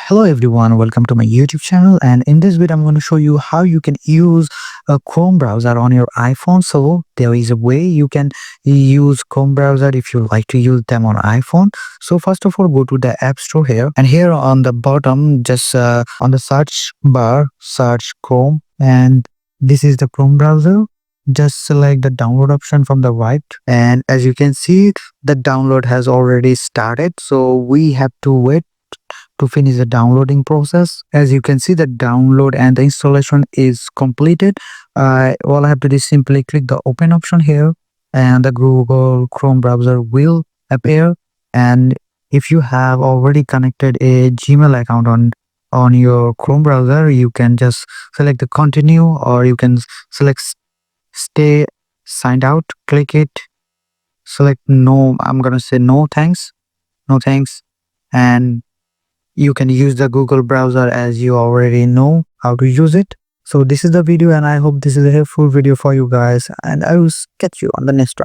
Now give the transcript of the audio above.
Hello everyone, welcome to my YouTube channel, and in this video I'm going to show you how you can use a Chrome browser on your iPhone. So there is a way you can use Chrome browser if you like to use them on iPhone. So first of all, go to the App Store here, and here on the bottom, just on the search bar, search Chrome, and this is the Chrome browser. Just select the download option from the right, and as you can see, the download has already started, so we have to wait to finish the downloading process. As you can see, the download and the installation is completed. All I have to do is simply click the open option here, and the Google Chrome browser will appear. And if you have already connected a Gmail account on your Chrome browser, you can just select the continue, or you can select stay signed out, click it, select no. I'm gonna say no thanks, no thanks, and you can use the Google browser as you already know how to use it. So this is the video, and I hope this is a helpful video for you guys, and I will catch you on the next one.